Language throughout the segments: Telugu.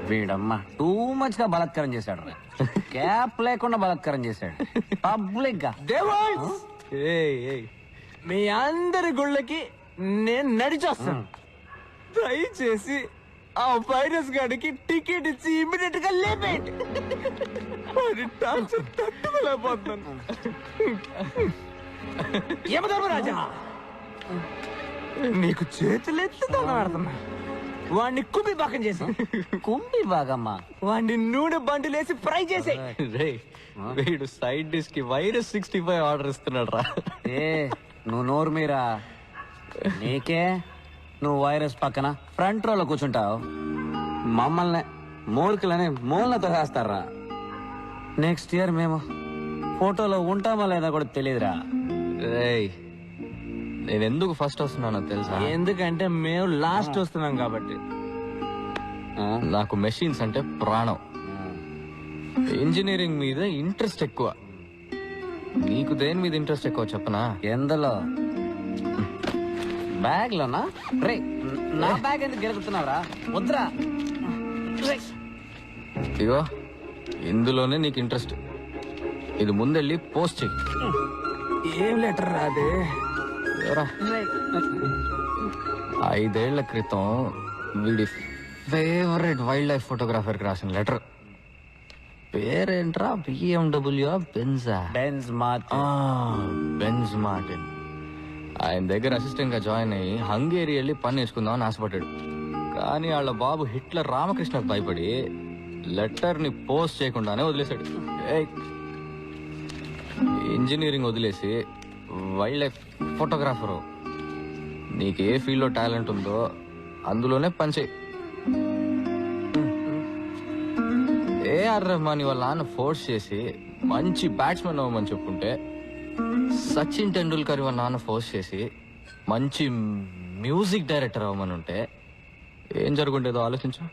వీడమ్మా టూ మచ్ గా బలాత్కారం చేశాడు. క్యాప్ లేకుండా బలాత్కారం చేశాడు పబ్లిక్ గా. మీ అందరి గుళ్ళకి నేను నడిచొస్తాను. దయచేసి ఆ వైరస్ గాడికి టికెట్ ఇచ్చి ఇమ్మీడియట్ గా లేపేయండి. తట్టుకోలేకపోతున్నాను. యమధర్మరాజా, నీకు చేతులెత్తి దండపెడుతున్నా. వాడిని కుంభి భాగం చేసి కుంభి భాగమ్మా వాడిని నూనె బండిలేసి ఫ్రై చేసే. వీడు సైడ్ డిష్ కి వైరస్ 65 ఆర్డర్ ఇస్తున్నాడు రా. ఏ నువ్వు నోరు మీరా, నీకే నువ్వు వైరస్ పక్కన ఫ్రంట్ రోలో కూర్చుంటావు. మమ్మల్ని మూర్ఖులని మూలతో వేస్తారా. నెక్స్ట్ ఇయర్ మేము ఫోటోలో ఉంటామా లేదా కూడా తెలియదురా. రేయ్, నేను ఎందుకు ఫస్ట్ వస్తున్నానో తెలుసా? ఎందుకంటే మేము లాస్ట్ వస్తున్నాం కాబట్టి. నాకు మెషిన్స్ అంటే ప్రాణం. ఇంజనీరింగ్ మీద ఇంట్రెస్ట్ ఎక్కువ. నీకు దేని మీద ఇంట్రెస్ట్ ఎక్కువ చెప్పనా? ఎందులో? బ్యాగ్ లోనా? రే నా బ్యాగ్ ఎందుకు గెలుగుతున్నావురా? వద్దురా. ఇగో ఇందులోనే నీకు ఇంట్రెస్ట్. ఇది ముందెళ్ళి పోస్ట్ చెయ్యి. ఏం లెటర్ రాదే? 5 ఏళ్ల క్రితం వీడి ఫేవరెట్ వైల్డ్ లైఫ్ ఫోటోగ్రాఫర్ కి రాసిన లెటర్. పేరేంట్రా? BMW బెంజా? Benz Martin. Benz Martin. ఆయన దగ్గర అసిస్టెంట్ గా జాయిన్ అయ్యి హంగేరి వెళ్ళి పని నేర్చుకుందామని ఆశపడ్డాడు. కానీ వాళ్ళ బాబు హిట్లర్ రామకృష్ణకు భయపడి లెటర్ ని పోస్ట్ చేయకుండానే వదిలేశాడు. ఇంజనీరింగ్ వదిలేసి వైల్డ్ లైఫ్ ఫోటోగ్రాఫరు. నీకు ఏ ఫీల్డ్ లో టాలెంట్ ఉందో అందులోనే పనిచేయి. ఏఆర్ రెహమాన్ వాళ్ళ నాన్న ఫోర్స్ చేసి మంచి బ్యాట్స్మెన్ అవ్వమని చెప్పుంటే, సచిన్ టెండూల్కర్ వాళ్ళ నాన్న ఫోర్స్ చేసి మంచి మ్యూజిక్ డైరెక్టర్ అవ్వమని ఉంటే ఏం జరుగుండేదో ఆలోచించు.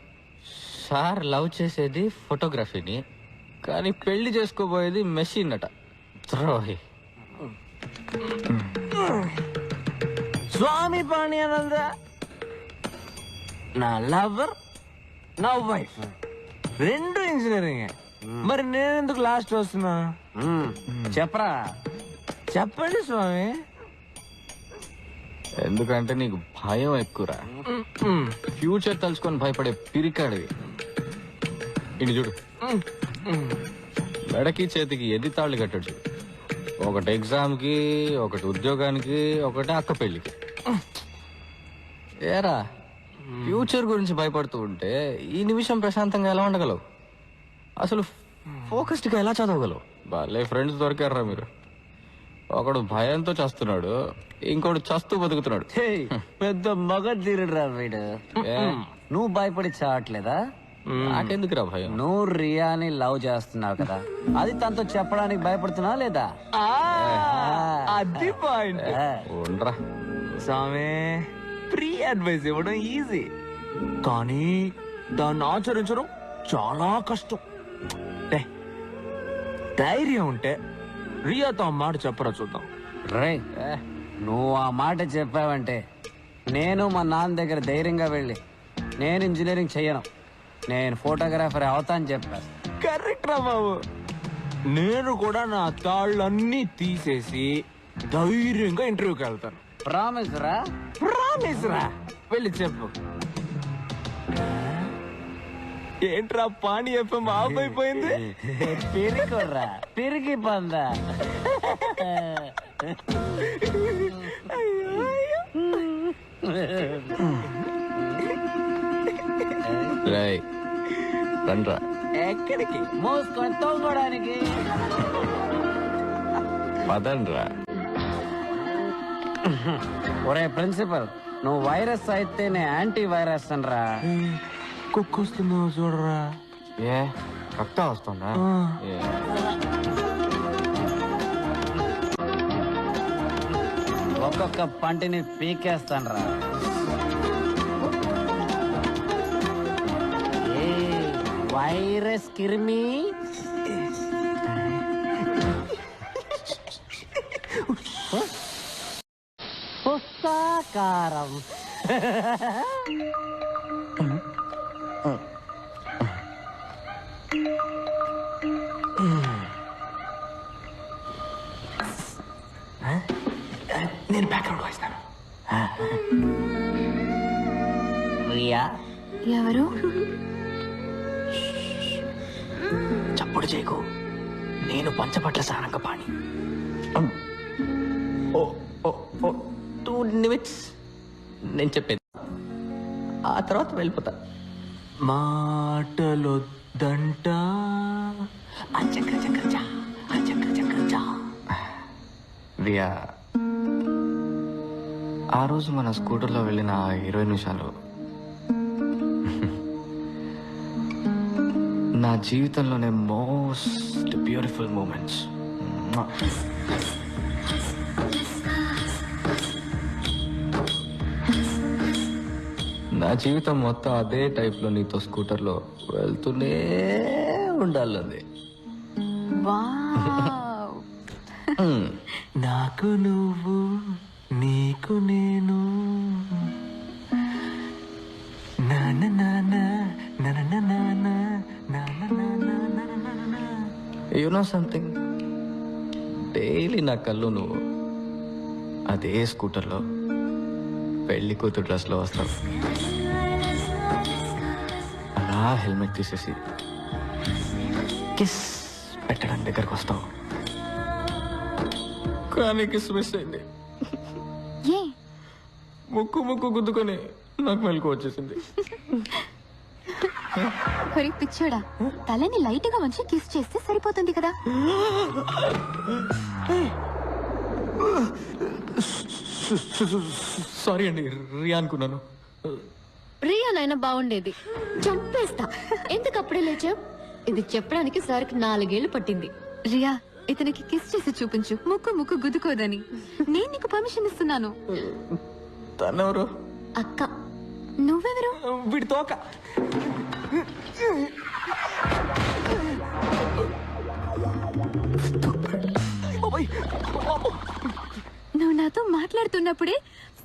సార్ లవ్ చేసేది ఫోటోగ్రఫీని, కానీ పెళ్లి చేసుకోబోయేది మెషిన్ అట. ద్రోహి. స్వామి పాణ్యానంద నా లవర్, నా వైఫ్ రెండు ఇంజనీరింగ్. మరి నేను ఎందుకు లాస్ట్ వస్తున్నా? చెప్పరా. చెప్పండి స్వామి. ఎందుకంటే నీకు భయం ఎక్కువరా. ఫ్యూచర్ తలుచుకొని భయపడే పిరికాడివి. ఇటు చూడు, మెడకి చేతికి ఎది తాళ్ళు కట్టాడు చూడు. ఒకటి ఎగ్జామ్ కి, ఒకటి ఉద్యోగానికి, ఒకటి అక్క పెళ్లికి. ఏరా, ఫ్యూచర్ గురించి భయపడుతూ ఉంటే ఈ నిమిషం ప్రశాంతంగా ఎలా ఉండగలవు? అసలు ఫోకస్డ్ గా ఎలా చదవగలవు? బాలే ఫ్రెండ్స్ దొరికారా మీరు. ఒకడు భయంతో చస్తున్నాడు, ఇంకోడు చస్తూ బతుకుతున్నాడు. పెద్ద మగ తీరుడురా వీడు. నువ్వు భయపడి చావట్లేదా? నాకెందుకురా భయం? నువ్వు రియాని లవ్ చేస్తున్నావు కదా, అది తనతో చెప్పడానికి భయపడుతున్నావు లేదా? అది పాయింట్. ఉండరా స్వామి, ప్రీ అడ్వైస్ ఇవ్వడం ఈజీ, కానీ దాన్ని ఆచరించడం చాలా కష్టం. ధైర్యం ఉంటే రియాతో ఆ మాట చెప్పరా చూద్దాం. రే, నువ్వు ఆ మాట చెప్పావంటే నేను మా నాన్న దగ్గర ధైర్యంగా వెళ్ళి నేను ఇంజనీరింగ్ చెయ్యను, నేను ఫోటోగ్రాఫర్ అవుతాను చెప్పాను. కరెక్ట్ రా బాబు. నేను కూడా నా తాళ్ళన్నీ తీసేసి ధైర్యంగా ఇంటర్వ్యూకి వెళ్తాను. ప్రామిస్ రా? ప్రామిస్ రా. వెళ్ళి చెప్పు. ఏంట్రా పాణి ఎఫ్ఎం ఆఫ్ అయిపోయింది? పెరిగిరా, పెరిగి పందా. రండ్రా. ఎక్కడికి? మోసుకొని తోగడానికి. పదండ్రా. ఒరే ప్రిన్సిపల్, నువ్వు వైరస్ అయితే నేను యాంటీ వైరస్ అనరా. కుక్కొస్తున్నావు చూడరా. ఏ రక్తం వస్తుందా? ఒక్కొక్క పంటిని పీకేస్తానరా. వైరస్ కిర్మి. పుస్తకారం. ఎవరు? చప్పుడు చేయకు, నేను పంచపట్ల సారంగపాణి. 2 నిమిట్స్ నేను చెప్పేది, ఆ తర్వాత వెళ్ళిపోతా. మాటలొద్దంట. రియా, ఆ రోజు మన స్కూటర్లో వెళ్ళిన 20 నిమిషాలు నా జీవితంలోనే మోస్ట్ బ్యూటిఫుల్ మూమెంట్స్. నా జీవితం మొత్తం అదే టైప్లో నీతో స్కూటర్లో వెళ్తూనే ఉండాలి. వావ్. నాకు నువ్వు, నీకు నేను. నాన్న నాన్న నాన్న నాన్న నాన్న నాన్న. యు నో సంథింగ్, డైలీ నా కళ్ళు నువ్వు అదే స్కూటర్లో పెళ్లి కూతురు డ్రెస్లో వస్తావు. అలా హెల్మెట్ తీసేసి కిస్ పెట్టడానికి దగ్గరకు వస్తావు. కానీ కిస్ మిస్ అయింది. ఏ ముక్కు గుద్దుకొని నాకు మెలకు వచ్చేసింది. హరి పిచ్చోడా, తలని లైట్ గా వంచి కిస్ చేస్తే సరిపోతుంది కదా. సారీ అండి, రియా అనుకున్నాను. రియానైనా బాగుండేది. చంపేస్తా. ఎందుకు అప్పుడే లేచావు? ఇది చెప్పడానికి సార్కి 4 ఏళ్లు పట్టింది. రియా, ఇతనికి కిస్ చేసి చూపించు, ముక్కు గుద్దుకోదని. నేను నీకు పర్మిషన్ ఇస్తున్నాను. తనెవరు? అక్క. నువ్వెవరు? వీడి తోక. నువ్వు నాతో మాట్లాడుతున్నప్పుడే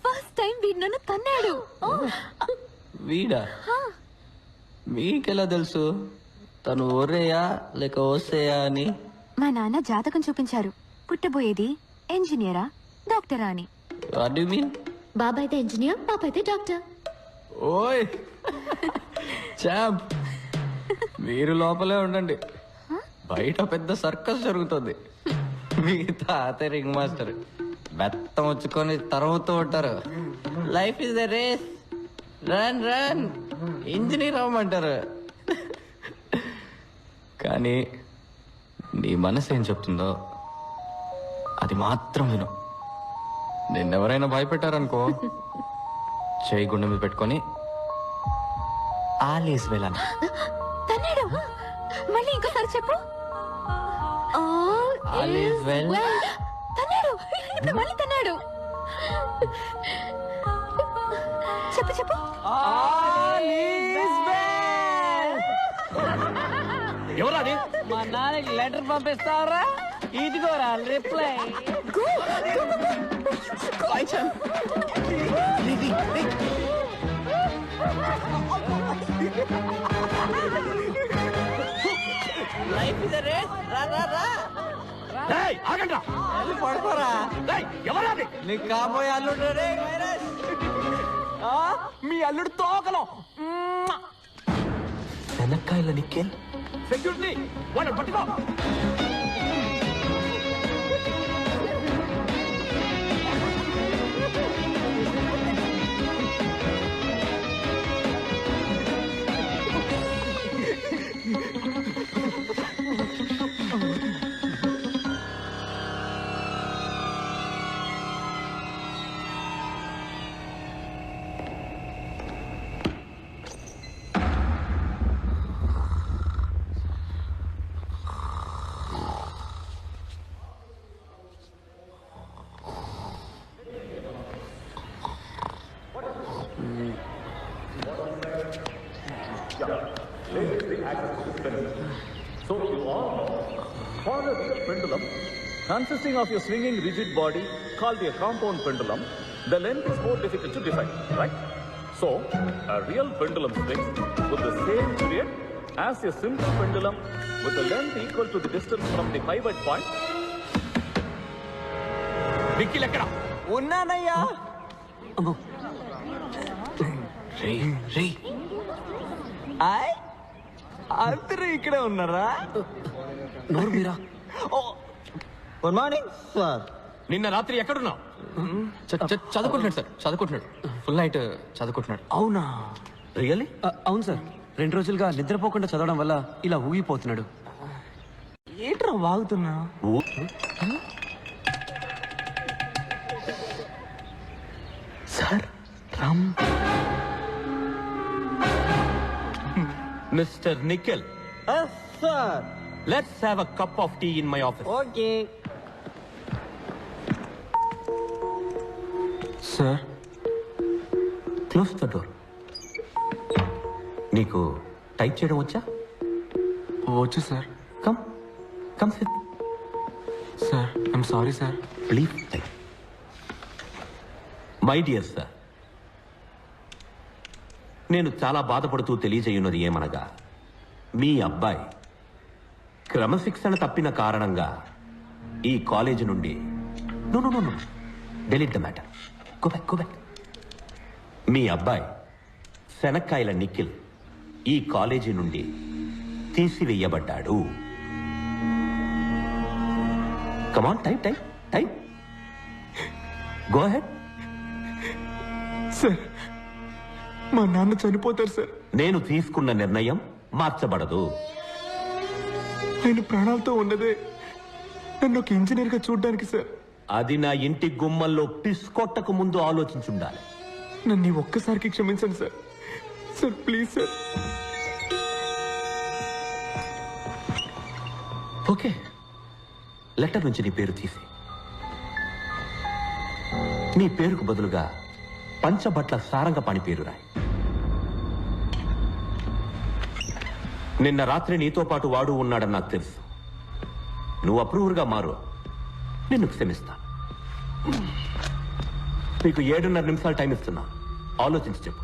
ఫస్ట్ టైం వీడు నన్ను తన్నాడు. వీడా? మీకెలా తెలుసు తను ఓరేయా లేక ఓసేయా అని? మా నాన్న జాతకం చూపించారు. పుట్టబోయేది ఇంజనీరా డాక్టరా అని. What do you mean? బాబాయ్ అయితే ఇంజనీర్, పాప అయితే డాక్టర్. ఓయ్ చాంప్, మీరు లోపలే ఉండండి, బయట పెద్ద సర్కస్ జరుగుతుంది. మీ తాత రింగ్ మాస్టర్ బెత్తం వచ్చుకొని తరుముతూ ఉంటారు. Life is the race, run run, engineer అవ్వమంటారు. కానీ నీ మనసు ఏం చెప్తుందో అది మాత్రం విను. నిన్నెవరైనా భయపెట్టారనుకో, చేయి గుండె మీద పెట్టుకొని ఆలీస్ వెళ్ళాను. తన్నాడు. మళ్ళీ ఇంకోసారి చెప్పు. All is well. తన్నాడు. ఇప్పుడు మళ్ళీ తన్నాడు. చెప్పు. ఎవరాది? మా నాన్నకి లెటర్ పంపిస్తావరా? ఇదిగోరా reply. Life is a race. ఆగండ్రా, పడుకోరా. ఎవరాది? నీకు కాబోయే అల్లుడు రే. మీ అల్లుడు తోకలో శనక్కాయల నిక్కెల్. సెక్యూరిటీ వాళ్ళని పట్టుకో. So you all know, for a real pendulum, consisting of a swinging rigid body called a compound pendulum, the length is more difficult to define, right? So, a real pendulum swings with the same period as a simple pendulum with a length equal to the distance from the pivot point. డిక్కీలు ఎక్కడ? ఉన్నానయ్యా. రే ఆయ్ అందరూ ఇక్కడే ఉన్నారా? నోరు మీరా. Good morning sir. నిన్న రాత్రి ఎక్కడున్నావు? చదువుకుంటున్నాడు సార్, చదువుకుంటున్నాడు. ఫుల్ నైట్ చదువుకుంటున్నాడు. అవునా? రియలీ? అవును సార్, 2 రోజులుగా నిద్రపోకుండా చదవడం వల్ల ఇలా ఊగిపోతున్నాడు. ఏంట్రా వాగుతున్నా? Sir Ram. Mister Nikhil, sir let's have a cup of tea in my office. Okay sir. Close the door. నీకు టైప్ చేయడం వచ్చా? వచ్చు sir. Come come sit. Sir I'm sorry sir. Please type. My dear sir, నేను చాలా బాధపడుతూ తెలియజేయున్నది ఏమనగా, మీ అబ్బాయి క్రమశిక్షణ తప్పిన కారణంగా ఈ కాలేజీ నుండి no no no no delete the matter. Go back go back. మీ అబ్బాయి శనక్కాయల నిఖిల్ ఈ కాలేజీ నుండి తీసివేయబడ్డాడు. Come on type type type. Go ahead. Sir మా నాన్న చనిపోతారు సార్. నేను తీసుకున్న నిర్ణయం మార్చబడదు. నేను ప్రాణాలతో ఉన్నదే నన్ను ఒక ఇంజనీర్ గా చూడడానికి సార్. అది నా ఇంటి గుమ్మల్లో పిస్కొట్టకు ముందు ఆలోచించుండాలి. నన్ను ఈ ఒక్కసారికి క్షమించండి sir. Sir please sir. Okay, letter నుంచి నీ పేరు తీసి నీ పేరుకు బదులుగా పంచబట్ల సారంగపాణి పేరు రాయి. నిన్న రాత్రి నీతో పాటు వాడు ఉన్నాడని నాకు తెలుసు. నువ్వు అప్రూవర్గా మారు, నిన్ను క్షమిస్తా. నీకు 7:30 నిమిషాలు టైం ఇస్తున్నా, ఆలోచించి చెప్పు.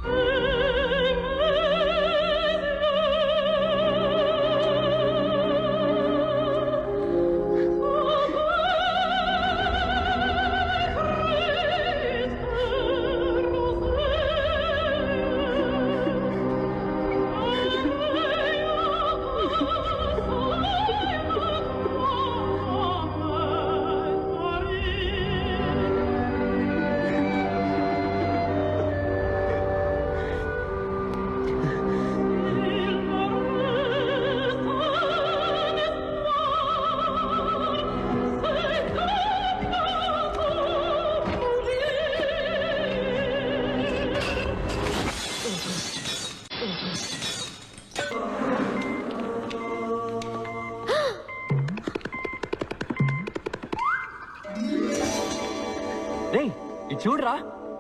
రేయ్, ఇది చూడరా,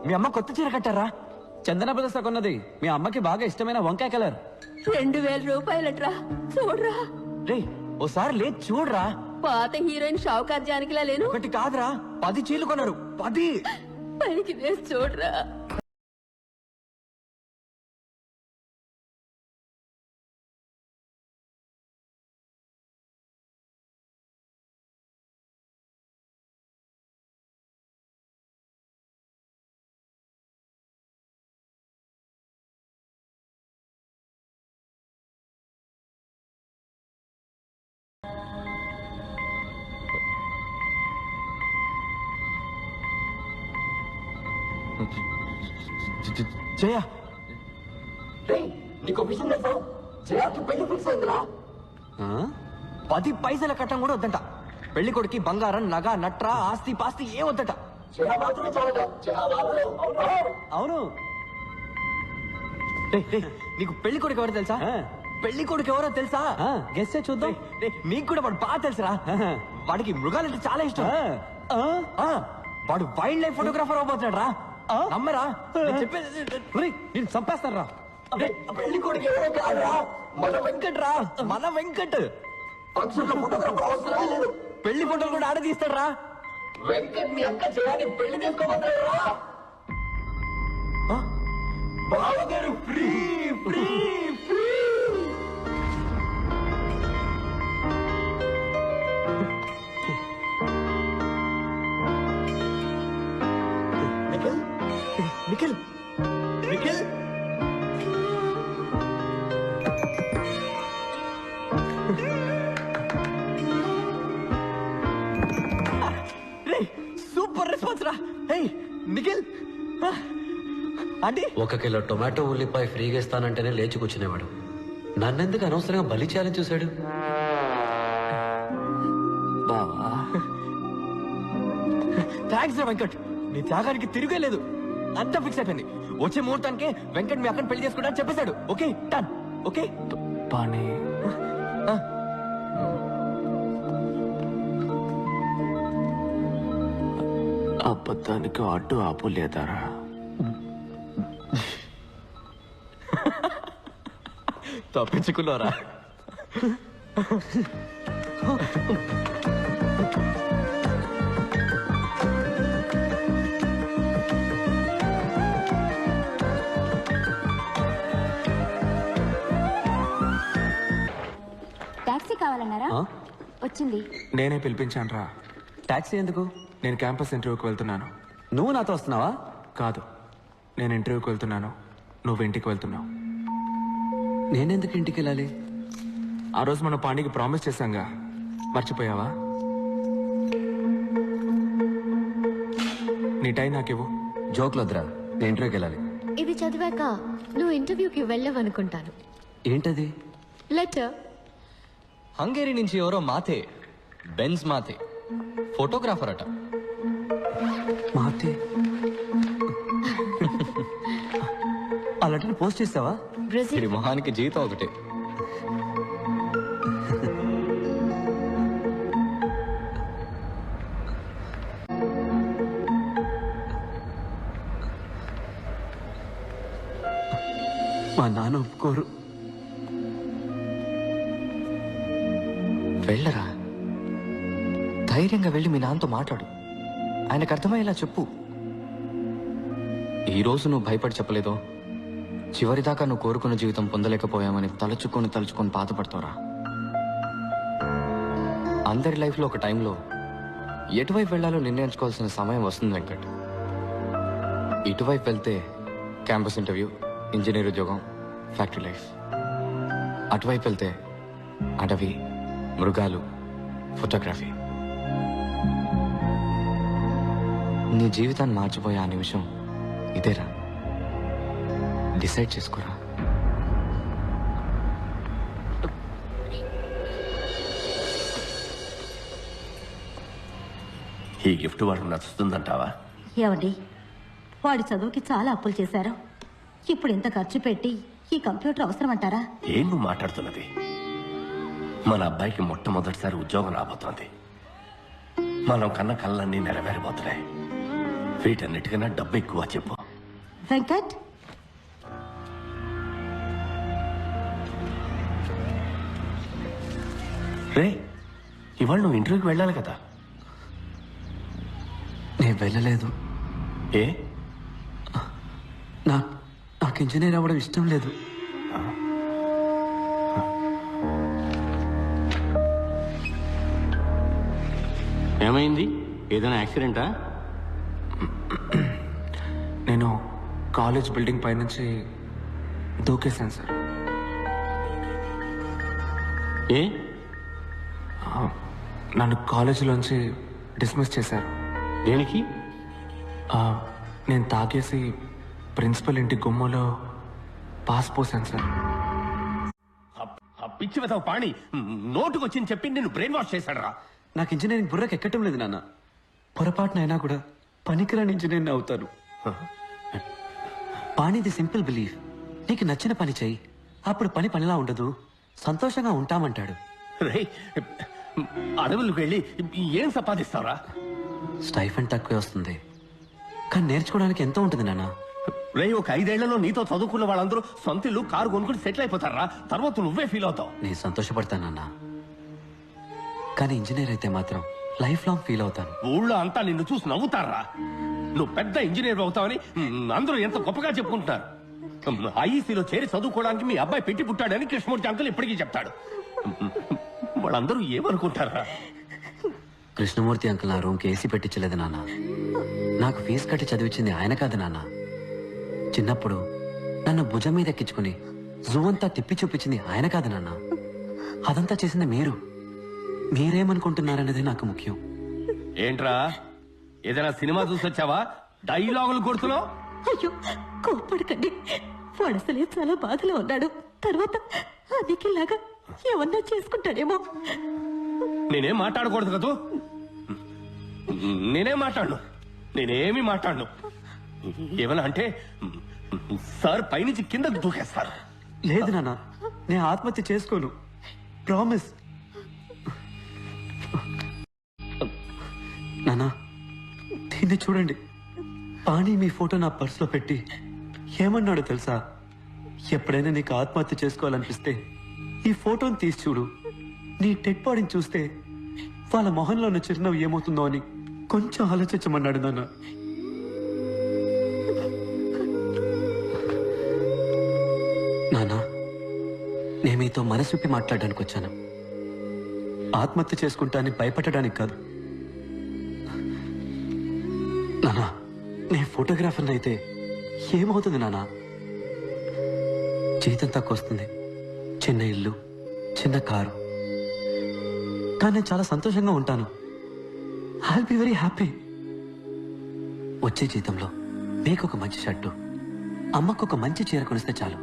మీ అమ్మ కొత్త చీర కట్టారా? చందన బ్రదర్స్ కొన్నది. మీ అమ్మకి బాగా ఇష్టమైన వంకాయ కలర్. 2000 రూపాయలట్రా. చూడరా, రేయ్ ఓసారి లేదు చూడరా. పాత హీరోయిన్ షావుకార్ జానకిలా లేను. ఒకటి కాదురా, 10 చీరలు కొన్నాడు. 10. పైకి వేసి చూడరా. జయ, ఆ? 10 పైసల కట్టం కూడా వద్దంట. పెళ్లి కొడుకి బంగారం, నగ, నట్ర, ఆస్తి పాస్తి ఏ వద్దట. అవును. రేయ్, రేయ్, నీకు పెళ్లి కొడుకు ఎవరో తెలుసా? పెళ్లి కొడుకు ఎవరో తెలుసా? గెస్ చూద్దాం. మీకు కూడా వాడు బాగా తెలుసురా. వాడికి మృగాలంటే చాలా ఇష్టం. వాడు వైల్డ్ లైఫ్ ఫోటోగ్రాఫర్ అవబోతున్నాడు రా. నమ్మరా? నేను చెప్పేది నేను చంపేస్తాను రా. పెళ్లి కొడుకు ఎవరో కాదురా, మన వెంకట్ రా. మన వెంకట్ పెళ్లి ఫోటోలు కూడా ఆడ తీస్తాడు రా. వెంకట్ మీ అక్క జయాన్ని పెళ్లి చేసుకోబోతున్నాడు రా. బావగారు free free free. Nikhil Nikhil thanks రా. హే నిఖిల్, ఆంటీ. 1 కిలో టొమాటో ఉల్లిపాయ ఫ్రీగా ఇస్తానంటేనే లేచి కూర్చునేవాడు. నన్నెందుకు అనవసరంగా బలి చేయాలని చూశాడు? బావా థ్యాంక్స్ రా వెంకట్, నీ త్యాగానికి తిరిగే లేదు. అంతా ఫిక్స్ అయిపోయింది. వచ్చే ముహూర్తానికి వెంకట్ మీ అక్కని పెళ్లి చేసుకుంటా చెప్పేశాడు. Okay done. ఓకే పానీ అబద్ధానికి అడ్డు ఆపు లేదారా? తప్పించుకున్నారా? టాక్సీ కావాలన్నారా? వచ్చింది. నేనే పిలిపించాను రా. టాక్సీ ఎందుకు? నేను క్యాంపస్ ఇంటర్వ్యూకి వెళ్తున్నాను. నువ్వు నాతో వస్తున్నావా? కాదు, నేను ఇంటర్వ్యూకి వెళ్తున్నాను, నువ్వు ఇంటికి వెళ్తున్నావు. నేనెందుకు ఇంటికి వెళ్ళాలి? ఆ రోజు మనం పాండికి ప్రామిస్ చేశాంగా, మర్చిపోయావా? నీ టైం నాకివ్వు. జోక్లు వద్దురా, నేను ఇంటర్వ్యూకి వెళ్ళాలి. ఇది చదివాక నువ్వు ఇంటర్వ్యూకి వెళ్ళవనుకుంటాను. ఏంటది? లెటర్. హంగేరీ నుంచి ఎవరో మాతే, బెన్స్ మాతే, ఫోటోగ్రాఫర్ అట. మాతే ఆ లెటర్ పోస్ట్ చేస్తావా? బ్రెజిల్. ఇది మొహానికి జీతం ఒకటే. మా నాన్న ఒప్పుకోరు. వెళ్ళరా, ధైర్యంగా వెళ్ళి మీ నాన్నతో మాట్లాడు. ఆయనకు అర్థమయ్యేలా చెప్పు. ఈ రోజు నువ్వు భయపడి చెప్పలేదో, చివరిదాకా నువ్వు కోరుకున్న జీవితం పొందలేకపోయామని తలుచుకొని బాధపడతావురా. అందరి లైఫ్లో ఒక టైంలో ఎటువైపు వెళ్ళాలో నిర్ణయించుకోవాల్సిన సమయం వస్తుంది వెంకట్. ఇటువైపు వెళ్తే క్యాంపస్ ఇంటర్వ్యూ, ఇంజనీర్ ఉద్యోగం, ఫ్యాక్టరీ లైఫ్. అటువైపు వెళ్తే అడవి, మృగాలు, ఫోటోగ్రఫీ. నీ జీవితాన్ని మార్చిపోయే ఆ నిమిషం ఇదేరా. డిసైడ్ చేసుకోరా. ఈ గిఫ్ట్ వాడికి నచ్చుతుందంటావా? ఏమండి, వాడి చదువుకి చాలా అప్పులు చేశారు. ఇప్పుడు ఇంత ఖర్చు పెట్టి ఈ కంప్యూటర్ అవసరం అంటారా? ఏం నువ్వు మాట్లాడుతున్నది? మన అబ్బాయికి మొట్టమొదటిసారి ఉద్యోగం రాబోతోంది. మనం కన్న కళ్ళన్నీ నెరవేరబోతున్నాయి. వీటన్నిటికన్నా డబ్బు ఎక్కువ చెప్పు. వెంకట్, రే, ఇవాళ నువ్వు ఇంటర్వ్యూకి వెళ్ళాలి కదా? నేను వెళ్ళలేదు. ఏ? నాకు ఇంజనీర్ అవ్వడం ఇష్టం లేదు. ఏమైంది? ఏదైనా యాక్సిడెంటా? నేను కాలేజ్ బిల్డింగ్ పైనుంచి దూకేశాను సార్. ఏ? నన్ను కాలేజీలోంచి డిస్మిస్ చేశారు. దేనికి? నేను తాగేసి ప్రిన్సిపల్ ఇంటి గుమ్మలో పాస్ పోసాను సార్. పిచ్చి వెతవ పాణి నోటుకొచ్చింది చెప్పి నేను బ్రెయిన్ వాష్ చేశాడు రా. నాకు ఇంజనీరింగ్ బుర్రకు ఎక్కటం లేదు నాన్న. పొరపాటునైనా కూడా పనికిరాని ఇంజనీర్ని అవుతాను. పాణిది సింపుల్ బిలీఫ్. నీకు నచ్చిన పని చెయ్యి, అప్పుడు పని పనిలా ఉండదు, సంతోషంగా ఉంటామంటాడు. రే, అడవులకు వెళ్ళి ఏం సంపాదిస్తావురా? స్టైఫండ్ తక్కువే వస్తుంది, కానీ నేర్చుకోవడానికి ఎంతో ఉంటుంది నాన్న. రే, ఒక 5 ఏళ్లలో నీతో చదువుకున్న వాళ్ళందరూ సొంత ఇల్లు, కారు కొనుక్కుని సెటిల్ అయిపోతారా. తర్వాత నువ్వే ఫీల్ అవుతావు. నేను సంతోషపడతానన్నా, కానీ ఇంజనీర్ అయితే మాత్రం లైఫ్ లాంగ్ ఫీల్ అవుతాను. ఊళ్ళో అంతా నిన్ను చూసి నవ్వుతారా. నువ్వు పెద్ద ఇంజనీర్ అవుతావని అందరూ ఎంత గొప్పగా చెప్పుకుంటున్నారు. ఐఈసీలో చేరి చదువుకోవడానికి మీ అబ్బాయి పెట్టి పుట్టాడని కృష్ణమూర్తి అంకుల్ ఇప్పటికీ చెప్తాడు. వాళ్ళందరూ ఏమనుకుంటారా? కృష్ణమూర్తి అంకుల్ నా రూమ్కి ఏసీ పెట్టించలేదు నాన్న. నాకు ఫీజు కట్టి చదివించింది ఆయన కాదు నాన్న. చిన్నప్పుడు నన్ను భుజం మీద ఎక్కించుకుని జూ అంతా తిప్పి చూపించింది ఆయన కాదు నాన్న. అదంతా చేసింది మీరు. మీరేమనుకుంటున్నారనేది నాకు ముఖ్యం. ఏంట్రా, ఏదైనా సినిమా చూసి వచ్చావా డైలాగులు కొడుతున్నావు? అయ్యో కోప్పడకండి, వాడు అసలే చాలా బాధలో ఉన్నాడు. తర్వాత అన్నికిలాగా ఏమన్నా చేసుకుంటాడేమో. నేనేం మాట్లాడకూడదు కదూ. నేనేం మాట్లాడను, నేనేమి మాట్లాడను. ఏమన్నా అంటే సార్ పైనుంచి కిందకు దూకేస్తారు. లేదు నాన్న, నేను ఆత్మహత్య చేసుకోను, ప్రామిస్. నాన్న దీన్ని చూడండి, పాణి మీ ఫోటో నా పర్సులో పెట్టి ఏమన్నాడో తెలుసా? ఎప్పుడైనా నీకు ఆత్మహత్య చేసుకోవాలనిపిస్తే ఈ ఫోటోని తీసి చూడు. నీ డెడ్ బాడీని చూస్తే వాళ్ళ మొహంలో ఉన్న చిరునవ్వు ఏమవుతుందో అని కొంచెం ఆలోచించమన్నాడు నాన్న. నాన్న నేను మీతో మనసు విప్పి మాట్లాడడానికి వచ్చాను. ఆత్మహత్య చేసుకుంటా అని భయపడడానికి కాదు. నానా నేను ఫోటోగ్రాఫర్ని అయితే ఏమవుతుంది నానా? జీతం తక్కువ వస్తుంది, చిన్న ఇల్లు, చిన్న కారు, కానీ నేను చాలా సంతోషంగా ఉంటాను. I'll be very happy. వచ్చే జీతంలో మీకు ఒక మంచి షర్టు, అమ్మకు ఒక మంచి చీర కొనిస్తే చాలు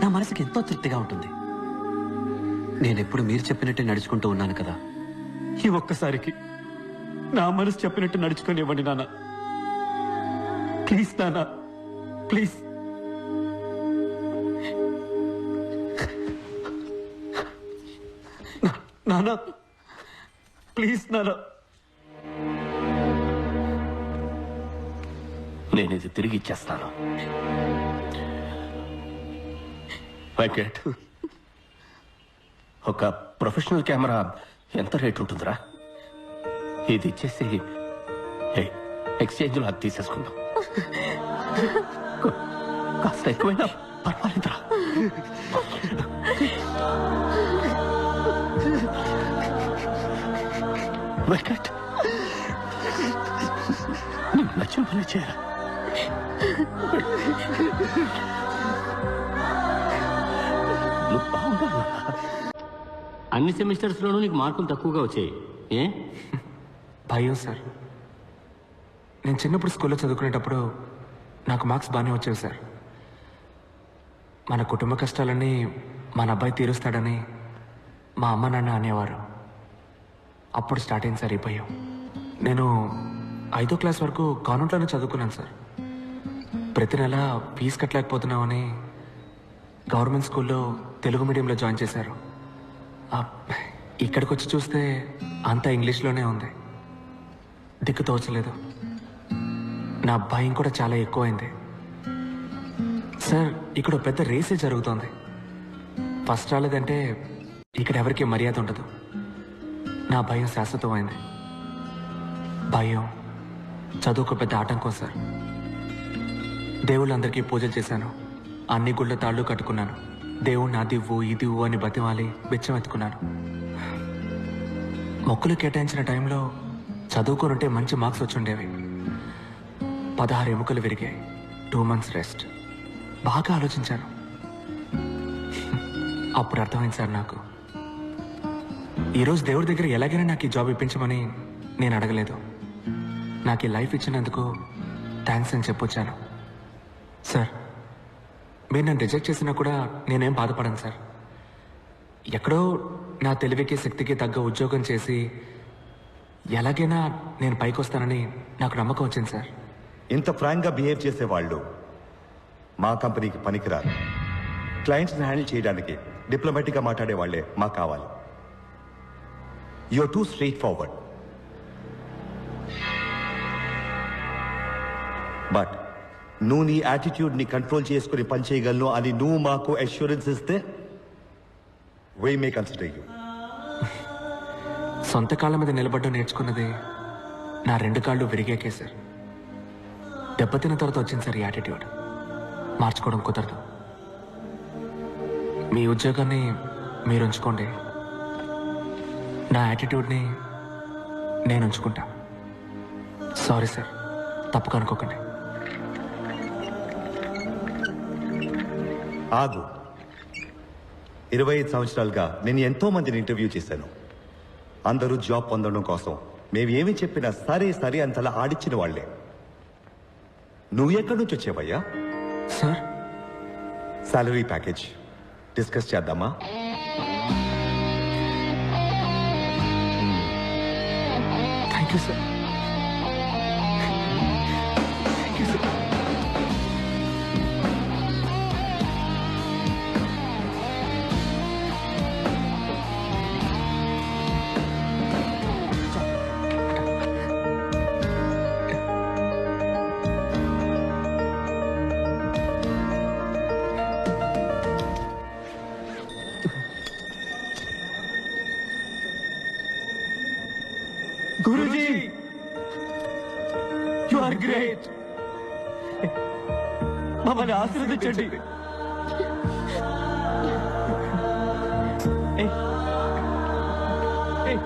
నా మనసుకి ఎంతో తృప్తిగా ఉంటుంది. నేనెప్పుడు మీరు చెప్పినట్టే నడుచుకుంటూ ఉన్నాను కదా, ఈ ఒక్కసారికి నా మనసు చెప్పినట్టు నడుచుకొని నాన్న. ప్లీజ్ నాన్న, ప్లీజ్. నాన్న ప్లీజ్ నాన్న. నేను ఇది తిరిగి ఇచ్చేస్తాను. వెంకట్, ఒక ప్రొఫెషనల్ కెమెరా ఎంత రేట్ ఉంటుందిరా? ఇది ఇచ్చేసి ఎక్స్చేంజ్ లో అది తీసేసుకుందాం. కాస్త ఎక్కువైనా పర్వాలేదురా. వెంకట్, నీకు నచ్చిన పని చేయరా? నువ్వు బాగుండాలి. అన్ని సెమిస్టర్స్ లోనూ నీకు మార్కులు తక్కువగా వచ్చాయి. ఏ భయం సార్. నేను చిన్నప్పుడు స్కూల్లో చదువుకునేటప్పుడు నాకు మార్క్స్ బాగానే వచ్చేవి సార్. మన కుటుంబ కష్టాలన్నీ మన అబ్బాయి తీరుస్తాడని మా అమ్మ నాన్న అనేవారు. అప్పుడు స్టార్ట్ అయింది సార్ ఈ భయం. నేను 5వ క్లాస్ వరకు కాన్వెంట్లోనే చదువుకున్నాను సార్. ప్రతి నెల ఫీజు కట్టలేకపోతున్నామని గవర్నమెంట్ స్కూల్లో తెలుగు మీడియంలో జాయిన్ చేశారు. ఇక్కడికి వచ్చి చూస్తే అంతా ఇంగ్లీష్లోనే ఉంది. దిక్కు తోచలేదు. నా భయం కూడా చాలా ఎక్కువైంది సార్. ఇక్కడ పెద్ద రేసే జరుగుతోంది. ఫస్ట్ రాలేదంటే ఇక్కడ ఎవరికి మర్యాద ఉండదు. నా భయం శాశ్వతమైంది. భయం చదువుకు పెద్ద ఆటంకం సార్. దేవుళ్ళందరికీ పూజలు చేశాను, అన్ని గుళ్ళ తాళ్ళు కట్టుకున్నాను. దేవుణ్ణి అదివ్వు ఇదివ్వు అని బతిమాలి బిచ్చం ఎత్తుకున్నాను. మొక్కులు కేటాయించిన టైంలో చదువుకోనుంటే మంచి మార్క్స్ వచ్చుండేవి. 16 ఎముకలు విరిగాయి, 2 months రెస్ట్. బాగా ఆలోచించాను. అప్పుడు అర్థమైంది సార్ నాకు, ఈరోజు దేవుడి దగ్గర ఎలాగైనా నాకు ఈ జాబ్ ఇప్పించమని నేను అడగలేదు. నాకు ఈ లైఫ్ ఇచ్చినందుకు థ్యాంక్స్ అని చెప్పొచ్చాను. సార్ మీరు నన్ను రిజెక్ట్ చేసినా కూడా నేనేం బాధపడను సార్. ఎక్కడో నా తెలివికి శక్తికి తగ్గ ఉద్యోగం చేసి ఎలాగైనా నేను పైకి వస్తానని నాకు నమ్మకం వచ్చింది సార్. ఇంత ఫ్రాంక్గా బిహేవ్ చేసేవాళ్ళు మా కంపెనీకి పనికిరారు. క్లయింట్స్ని హ్యాండిల్ చేయడానికి డిప్లొమాటిక్గా మాట్లాడే వాళ్ళే మాకు కావాలి. You are too straightforward. But నువ్వు నీ యాటిట్యూడ్ని కంట్రోల్ చేసుకుని పనిచేయగలను అని నువ్వు మాకు అష్యూరెన్స్ ఇస్తే we may consider you. సొంత కాళ్ళ మీద నిలబడ్డం నేర్చుకున్నది నా 2 కాళ్ళు విరిగాకే సార్. దెబ్బతిన్న తర్వాత వచ్చింది సార్ ఈ యాటిట్యూడ్. మార్చుకోవడం కుదరదు. మీ ఉద్యోగాన్ని మీరు ఉంచుకోండి, నా యాటిట్యూడ్ని నేను ఉంచుకుంటా. సారీ సార్, తప్పుగా అనుకోకండి. ఆగు. 25 సంవత్సరాలుగా నేను ఎంతో మందిని ఇంటర్వ్యూ చేశాను. అందరూ జాబ్ పొందడం కోసం మేమేమి చెప్పినా సరే సరే అంతలా ఆడిచ్చిన వాళ్లే. నువ్వు ఎక్కడి నుంచి వచ్చావయ్యా? సార్, సాలరీ ప్యాకేజ్ డిస్కస్ చేద్దామా? Thank you sir. Thank you sir. Guruji, you are great. మమ్మల్ని ఆశీర్వదించండి. ఏయ్, ఏయ్.